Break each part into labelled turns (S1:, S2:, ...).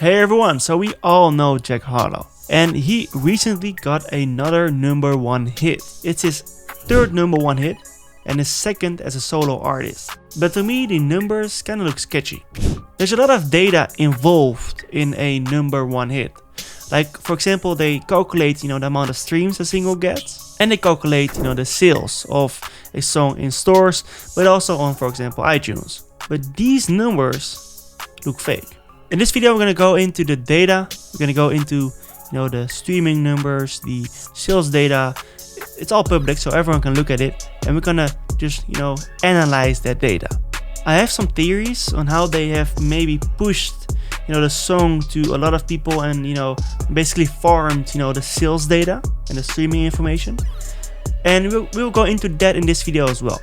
S1: Hey everyone, so we all know Jack Harlow, and he recently got another #1 hit. It's his third #1 hit and his second as a solo artist. But to me the numbers kinda look sketchy. There's a lot of data involved in a #1 hit. Like for example, they calculate the amount of streams a single gets, and they calculate the sales of a song in stores, but also on, for example, iTunes. But these numbers look fake. In this video, we're gonna go into the data. We're gonna go into the streaming numbers, the sales data. It's all public, so everyone can look at it, and we're gonna just analyze that data. I have some theories on how they have maybe pushed the song to a lot of people and basically farmed the sales data and the streaming information, and we'll go into that in this video as well.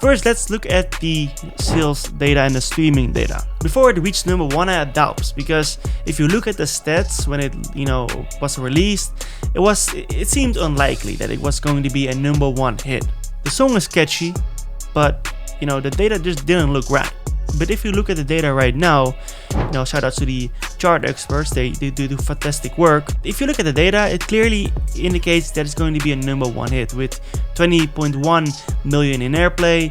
S1: First, let's look at the sales data and the streaming data. Before it reached #1, I had doubts, because if you look at the stats when it was released, it seemed unlikely that it was going to be a #1 hit. The song is catchy, but the data just didn't look right. But if you look at the data right now, shout out to the chart experts, they do fantastic work. If you look at the data, it clearly indicates that it's going to be a #1 hit with 20.1 million in airplay,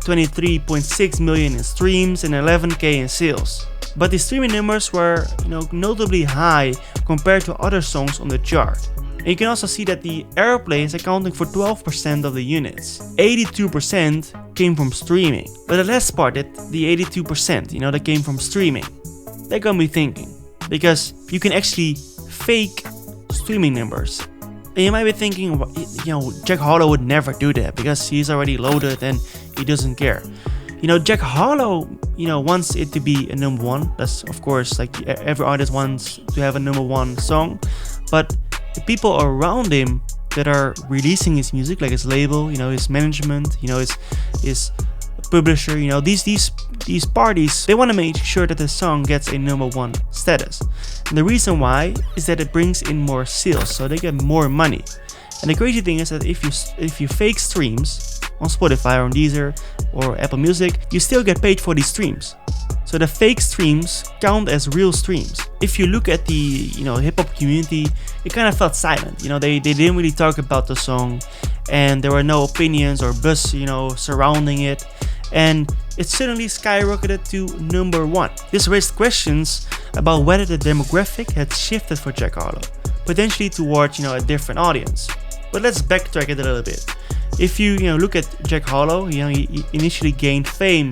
S1: 23.6 million in streams, and 11k in sales. But the streaming numbers were notably high compared to other songs on the chart. And you can also see that the airplay is accounting for 12% of the units. 82% came from streaming. But the last part, that the 82% that came from streaming, that got me thinking, because you can actually fake streaming numbers. And you might be thinking, Jack Harlow would never do that because he's already loaded and he doesn't care. Jack Harlow wants it to be a #1. That's of course like every artist wants to have a #1 song, but the people around him that are releasing his music, like his label, his management, his publisher, these parties, they want to make sure that the song gets a #1 status. And the reason why is that it brings in more sales, so they get more money. And the crazy thing is that if you fake streams on Spotify or on Deezer or Apple Music, you still get paid for these streams. So the fake streams count as real streams. If you look at the hip-hop community, it kind of felt silent. They didn't really talk about the song, and there were no opinions or buzz surrounding it, and it suddenly skyrocketed to #1. This raised questions about whether the demographic had shifted for Jack Harlow, potentially towards a different audience. But let's backtrack it a little bit. If you look at Jack Harlow, he initially gained fame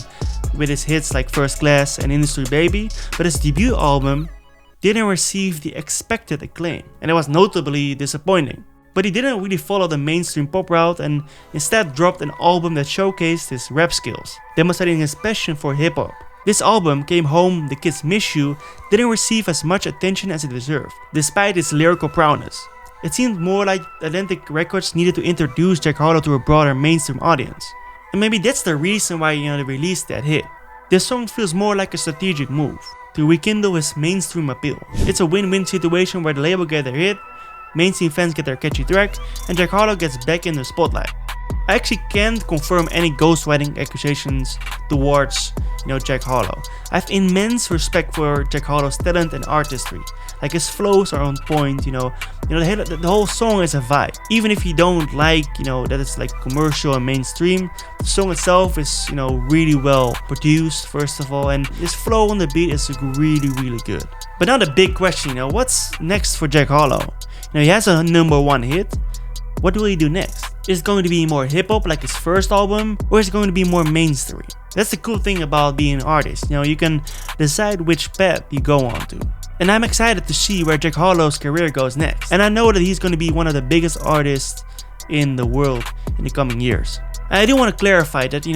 S1: with his hits like First Class and Industry Baby, but his debut album didn't receive the expected acclaim, and it was notably disappointing. But he didn't really follow the mainstream pop route, and instead dropped an album that showcased his rap skills, demonstrating his passion for hip-hop. This album, Came Home, The Kids Miss You, didn't receive as much attention as it deserved, despite its lyrical prowess. It seemed more like Atlantic Records needed to introduce Jack Harlow to a broader mainstream audience. And maybe that's the reason why they released that hit. This song feels more like a strategic move to rekindle his mainstream appeal. It's a win-win situation where the label get their hit, mainstream fans get their catchy track, and Jack Harlow gets back in the spotlight. I actually can't confirm any ghostwriting accusations towards Jack Harlow. I have immense respect for Jack Harlow's talent and artistry. Like his flows are on point, the whole song is a vibe. Even if you don't like, that it's like commercial and mainstream, the song itself is, really well produced, first of all, and his flow on the beat is really, really good. But now the big question, what's next for Jack Harlow? He has a #1 hit. What will he do next? Is it going to be more hip-hop like his first album, or is it going to be more mainstream? That's the cool thing about being an artist, you can decide which path you go on to. And I'm excited to see where Jack Harlow's career goes next. And I know that he's going to be one of the biggest artists in the world in the coming years. I do want to clarify that,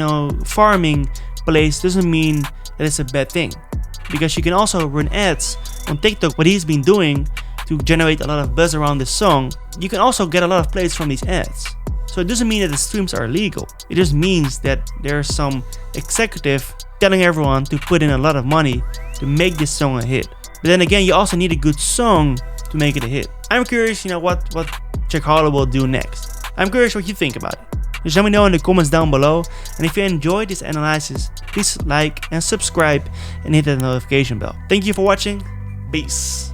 S1: farming plays doesn't mean that it's a bad thing. Because you can also run ads on TikTok, what he's been doing to generate a lot of buzz around this song. You can also get a lot of plays from these ads. So it doesn't mean that the streams are illegal. It just means that there's some executive telling everyone to put in a lot of money to make this song a hit. But then again, you also need a good song to make it a hit. I'm curious, what Jack Harlow will do next. I'm curious what you think about it. Just let me know in the comments down below. And if you enjoyed this analysis, please like and subscribe and hit that notification bell. Thank you for watching. Peace.